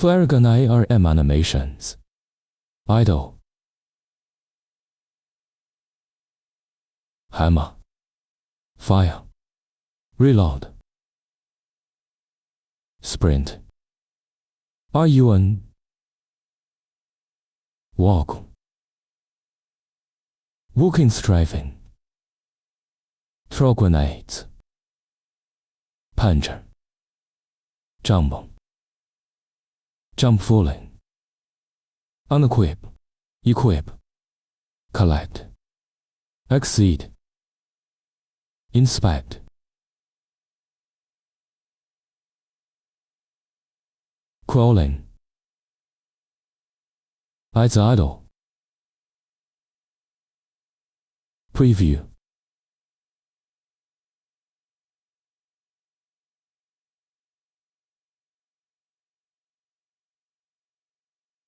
FlareGun Arm Animations. Idle. Hammer. Fire. Reload. Sprint. Run. Walk. Walking strafing. Throw grenades. Punch. Jump. Jump falling. Unequip. Equip. Collect. Exceed. Inspect. Crawling. As idle. Preview.